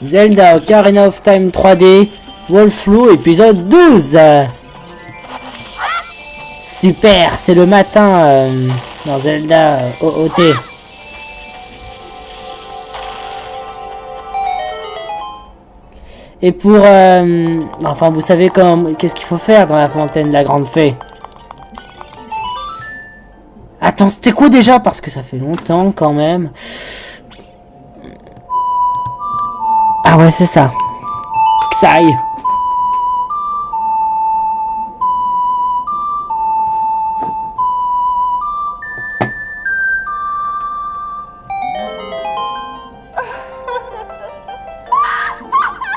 Zelda Ocarina of Time 3D, Wolflou, épisode 12. Super, c'est le matin dans Zelda OOT. Et pour... enfin, vous savez qu'est-ce qu'il faut faire dans la fontaine de la grande fée. Attends, c'était quoi déjà? Parce que ça fait longtemps quand même. Ah ouais, c'est ça. Xai.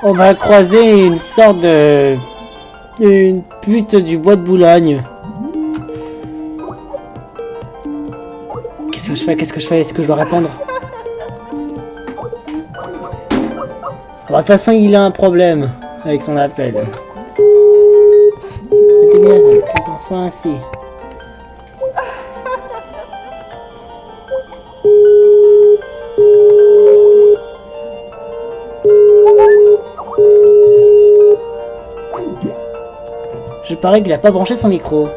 On va croiser une sorte de... une pute du bois de Boulogne. Qu'est-ce que je fais? Qu'est-ce que je fais? Est-ce que je dois répondre? De toute façon, il a un problème avec son appel. C'était bien, tu t'en sois ainsi. Je parie qu'il a pas branché son micro.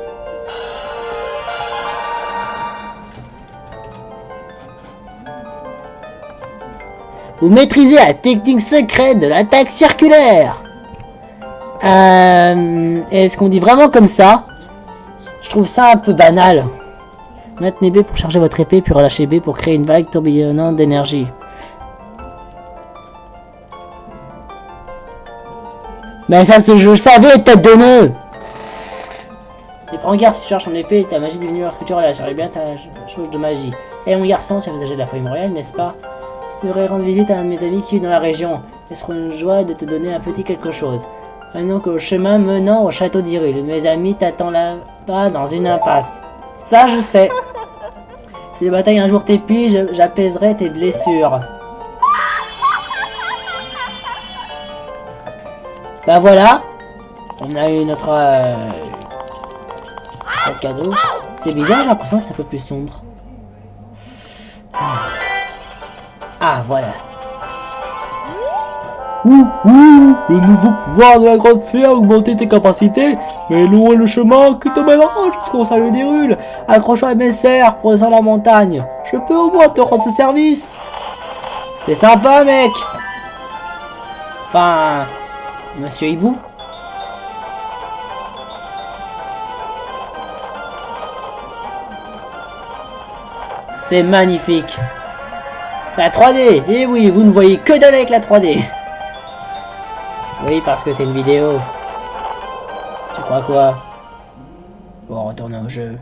Vous maîtrisez la technique secrète de l'attaque circulaire. Est-ce qu'on dit vraiment comme ça? Je trouve ça un peu banal. Maintenez B pour charger votre épée, puis relâchez B pour créer une vague tourbillonnante d'énergie. Mais ça, je le savais, tête de nœud. Et prends garde si tu cherches ton épée, ta magie diminue leur futur et assure bien ta chose de magie. Eh mon garçon, tu as visagé de la famille royale, n'est-ce pas? Je devrais rendre visite à un de mes amis qui vit dans la région. Ce sera une joie de te donner un petit quelque chose. Maintenant qu'au chemin menant au château d'Hyrule, mes amis t'attendent là-bas dans une impasse. Ça, je sais. Si les batailles un jour t'épuisent, j'apaiserai tes blessures. Bah voilà. On a eu notre cadeau. C'est bizarre, j'ai l'impression que c'est un peu plus sombre. Ah, voilà. Le nouveau pouvoir de la grande fée a augmenté tes capacités, mais long est le chemin qui te mènera jusqu'au salut d'Hyrule. Accroche-toi à mes serres pour descendre la montagne. Je peux au moins te rendre ce service. C'est sympa, mec. Enfin, Monsieur Hibou. C'est magnifique. La 3D. Et oui, vous ne voyez que dalle avec la 3D. Oui, parce que c'est une vidéo. Tu crois quoi? Bon, retournons au jeu.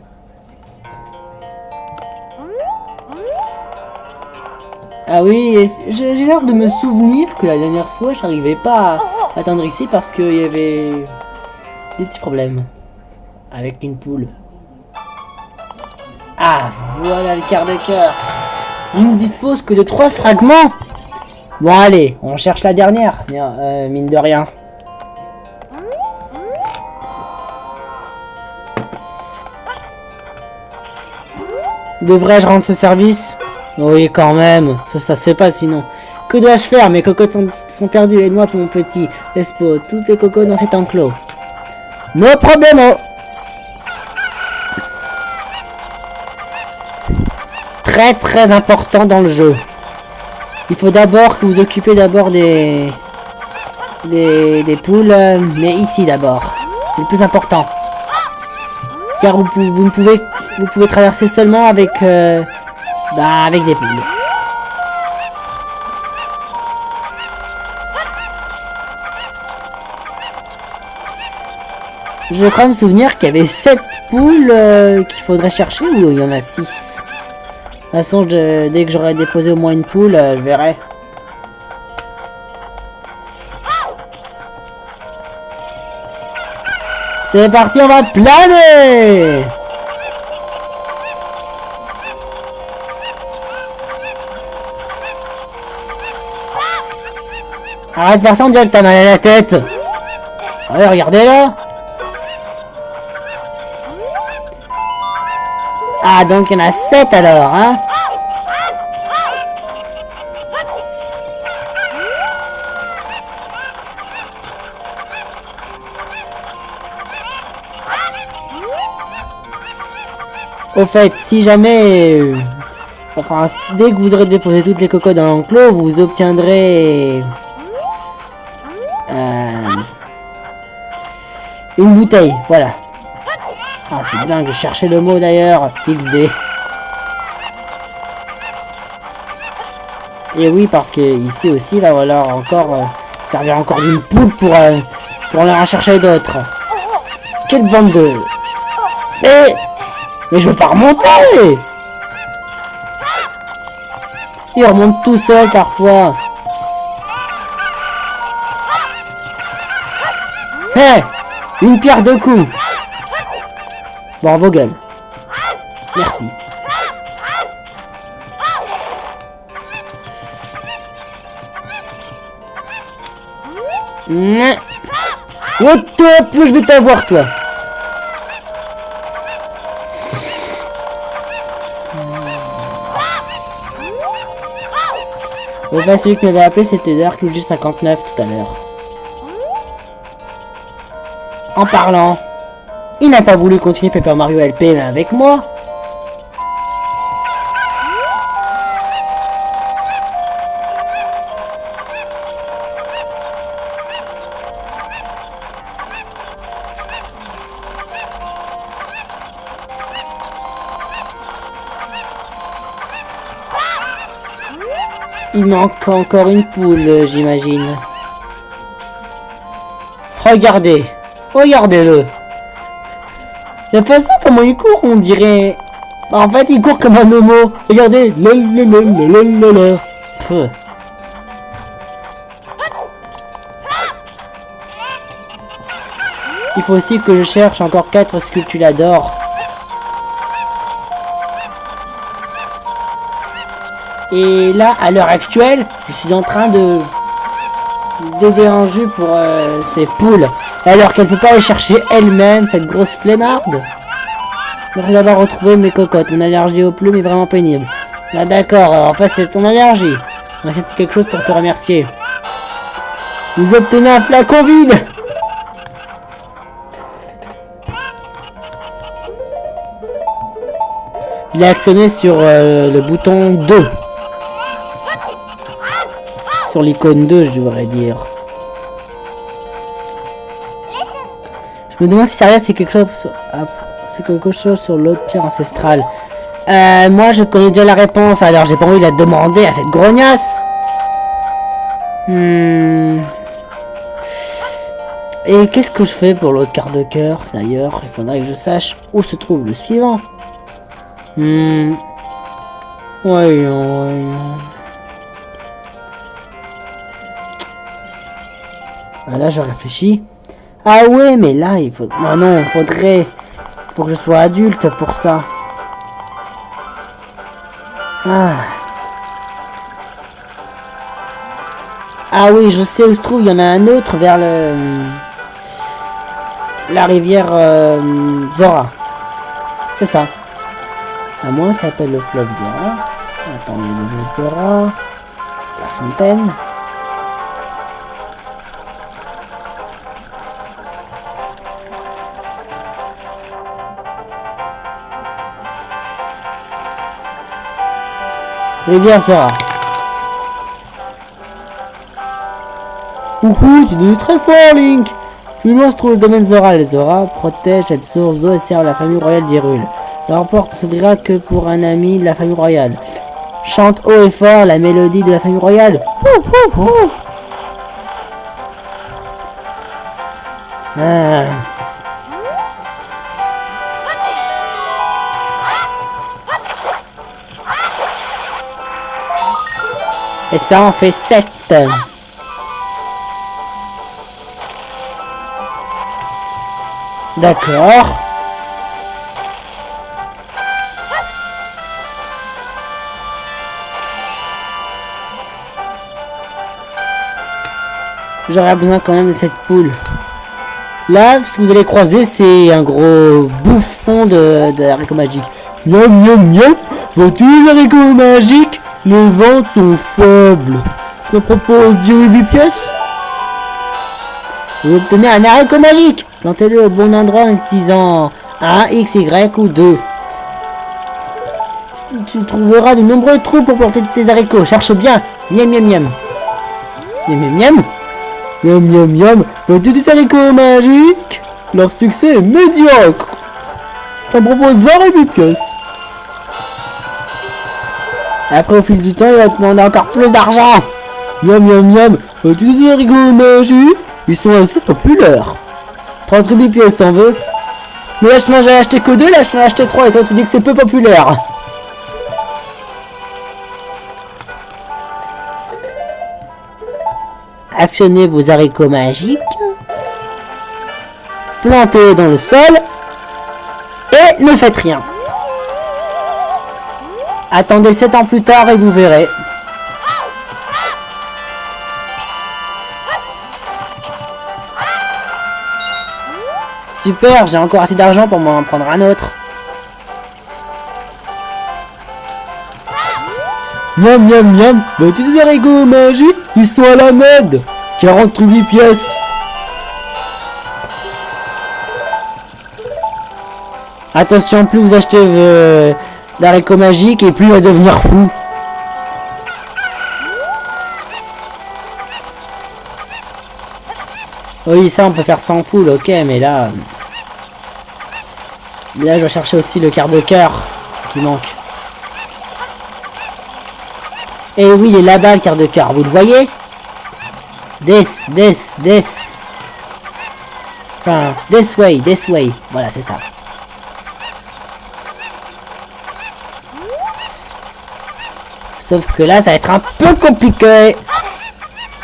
Ah oui, j'ai l'air de me souvenir que la dernière fois, j'arrivais pas à atteindre ici parce qu'il y avait des petits problèmes avec une poule. Ah, voilà le quart de cœur. Il ne dispose que de 3 fragments. Bon allez, on cherche la dernière, mine de rien. Devrais-je rendre ce service? Oui, quand même, ça se fait pas sinon. Que dois-je faire? Mes cocottes sont perdues, aide-moi pour mon petit Espo, toutes les cocottes dans cet enclos. No problemo. Très important dans le jeu. Il faut d'abord que vous occupez d'abord des poules, mais ici d'abord. C'est le plus important. Car vous pouvez traverser seulement avec avec des poules. Je crois me souvenir qu'il y avait 7 poules qu'il faudrait chercher, ou il y en a 6. De toute façon, dès que j'aurai déposé au moins une poule, je verrai. C'est parti, on va planer! Arrête de faire ça, on dirait que t'as mal à la tête! Ouais, regardez là! Ah, donc il y en a 7 alors, hein? Au fait, si jamais... enfin, dès que vous aurez déposé toutes les cocottes dans l'enclos, vous obtiendrez... une bouteille, voilà. Ah, c'est dingue, je cherchais le mot d'ailleurs. XD. Et oui, parce que ici aussi, là, voilà, encore... servir encore d'une poule pour aller en chercher d'autres. Quelle bande de... Mais je veux pas remonter. Il remonte tout seul parfois. Hé, une pierre de coups. Bravo, gueule. Merci. What top, je vais t'avoir, toi. Au fait, celui qui m'avait appelé, c'était Dark Luigi 59 tout à l'heure. En parlant, il n'a pas voulu continuer Paper Mario LP mais avec moi. Il manque encore une poule, j'imagine. Regardez. Regardez-le. De toute façon, comment il court, on dirait... En fait, il court comme un Momo. Regardez. Il faut aussi que je cherche encore 4 sculptures d'or. Et là, à l'heure actuelle, je suis en train de d'aider un jus pour ces poules. Alors qu'elle peut pas aller chercher elle-même, cette grosse flemmarde. Merci d'avoir retrouvé mes cocottes. Mon allergie aux plumes est vraiment pénible. Ah d'accord, en fait c'est ton allergie. On va faire quelque chose pour te remercier. Vous obtenez un flacon vide. Il a actionné sur le bouton 2. Sur l'icône 2, je devrais dire. Je me demande si sérieux c'est quelque chose sur l'autre pierre ancestrale. Moi je connais déjà la réponse, alors j'ai pas envie de la demander à cette grognasse. Et qu'est-ce que je fais pour l'autre quart de cœur d'ailleurs? Il faudrait que je sache où se trouve le suivant. Voyons. Ah, là je réfléchis. Ah ouais, mais là il faut... Oh non, faut que je sois adulte pour ça. Ah oui, je sais où se trouve. Il y en a un autre vers la rivière Zora. C'est ça. À moins que ça s'appelle le fleuve Zora. Attendez, le fleuve Zora. La fontaine. Rivière Zora. Coucou, tu es très fort, Link. Plus loin se trouve le domaine Zora. Les Zora protègent cette source d'eau et servent la famille royale d'Hyrule. Leur porte ne s'ouvrira que pour un ami de la famille royale. Chante haut et fort la mélodie de la famille royale. Et ça en fait 7. D'accord. J'aurais besoin quand même de cette poule. Là, ce que vous allez croiser, c'est un gros bouffon de haricots magiques. Miam miam miam. Vois-tu les haricots magiques? Les ventes sont faibles. Je propose 10 pièces. Vous obtenez un haricot magique. Plantez-le au bon endroit en utilisant un X, Y ou 2. tu trouveras de nombreux trous pour planter tes haricots. Cherche bien. Miam miam miam. Miam miam miam. Miam miam miam. Veux-tu des haricots magiques? Leur succès est médiocre. T'en propose 20 pièces. Après, au fil du temps, il va te demander encore plus d'argent. Miam miam miam. Veux-tu des haricots magiques? Ils sont assez populaires. 30 pièces, t'en veux? Mais là, moi, j'ai acheté que 2, là, je t'en ai acheté 3, et toi, tu dis que c'est peu populaire. Actionnez vos haricots magiques. Plantez dans le sol. Et ne faites rien. Attendez 7 ans plus tard et vous verrez. Super, j'ai encore assez d'argent pour m'en prendre un autre. Miam miam miam, veux-tu des haricots magiques? Ils sont à la mode. 48 pièces. Attention, plus vous achetez d'haricots magiques et plus il va devenir fou. Oui, ça on peut faire sans poule, ok, mais là... Là, je dois chercher aussi le quart de cœur qui manque. Et oui, il est là-bas, le quart de cœur, vous le voyez? This. Enfin, this way. Voilà, c'est ça. Sauf que là, ça va être un peu compliqué.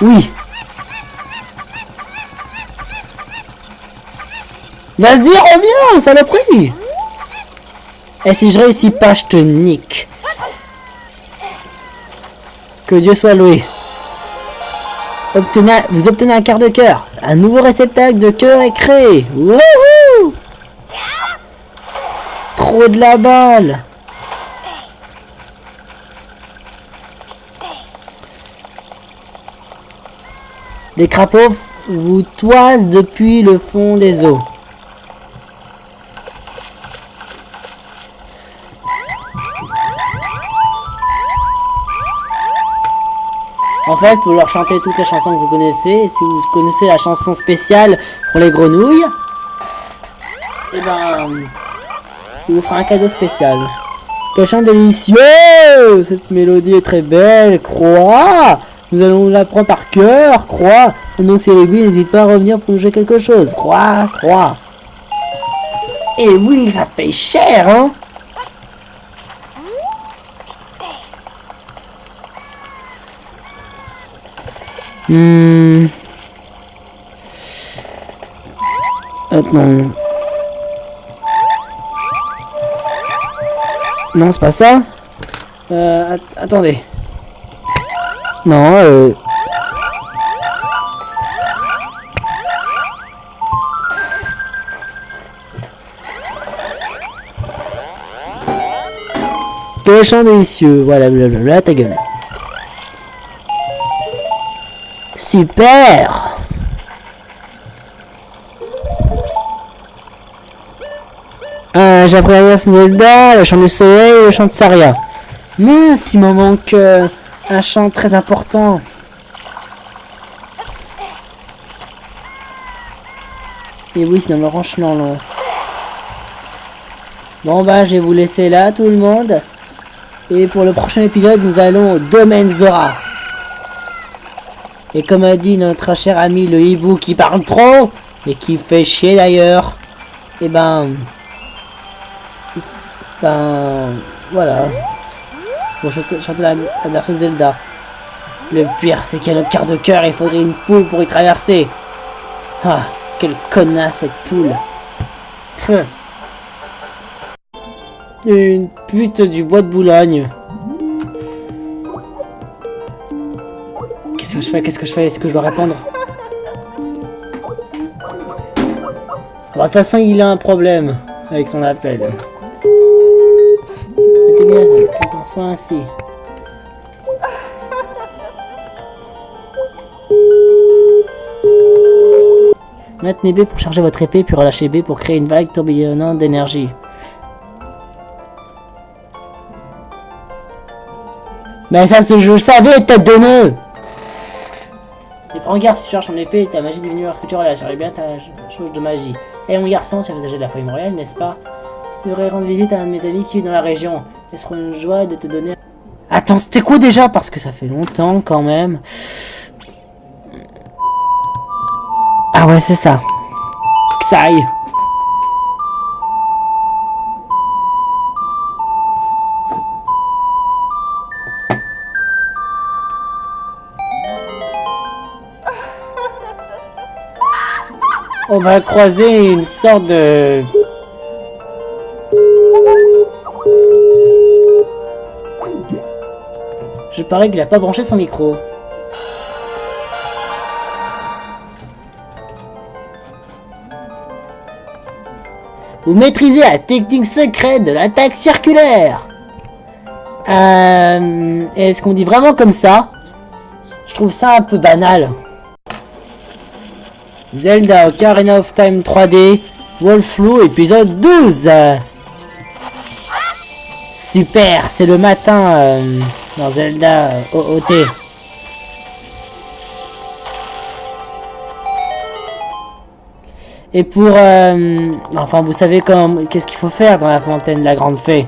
Oui. Vas-y, reviens, saloperie. Et si je réussis pas, je te nique. Que Dieu soit loué. Vous obtenez un quart de cœur. Un nouveau réceptacle de cœur est créé. Wouhou! Trop de la balle. Les crapauds vous toisent depuis le fond des eaux. En fait, vous leur chantez toutes les chansons que vous connaissez. Et si vous connaissez la chanson spéciale pour les grenouilles, et ben, il vous fera un cadeau spécial. Quel chant délicieux! Cette mélodie est très belle, croix! Nous allons l'apprendre par cœur, croix! Et donc, si elle est bien, n'hésite pas à revenir pour nous jouer quelque chose. Croix. Et oui, ça paye cher, hein! Attends. Non, c'est pas ça. Attendez. Non, Quel chant délicieux. Voilà, blablabla, ta gueule. Super. J'ai appris la version Zelda, le chant du soleil et le chant de Saria. Mince, il m'en manque un chant très important. Et oui, c'est dans le ranchement, là. Bon bah, je vais vous laisser là, tout le monde. Et pour le prochain épisode, nous allons au domaine Zora. Et comme a dit notre cher ami le hibou qui parle trop, et qui fait chier d'ailleurs, et ben voilà. Pour chanter la version Zelda. Le pire, c'est qu'il y a notre quart de cœur, il faudrait une poule pour y traverser. Ah, quelle connasse cette poule. Une pute du bois de Boulogne. Qu'est-ce que je fais? Est-ce que je dois répondre? Alors, de toute façon, il a un problème avec son appel. C'était bien, ça soit ainsi. Maintenez B pour charger votre épée, puis relâchez B pour créer une vague tourbillonnante d'énergie. Mais ça, je le savais, tête de nœud. Et prends garde si tu cherches ton épée, ta magie devenue culturelle, assurez bien ta chose de magie. Eh mon garçon, tu as visagé de la feuille royale, n'est-ce pas? Je devrais rendre visite à un de mes amis qui est dans la région. Ce sera une joie de te donner... Attends, c'était quoi déjà? Parce que ça fait longtemps quand même. Ah ouais, c'est ça. Xai. On va croiser une sorte de... Je parie qu'il a pas branché son micro. Vous maîtrisez la technique secrète de l'attaque circulaire. Est-ce qu'on dit vraiment comme ça? Je trouve ça un peu banal. Zelda Ocarina of Time 3D, Wolflou, épisode 12. Super, c'est le matin dans Zelda OOT. Et pour... enfin, vous savez qu'est-ce qu'il faut faire dans la fontaine de la grande fée.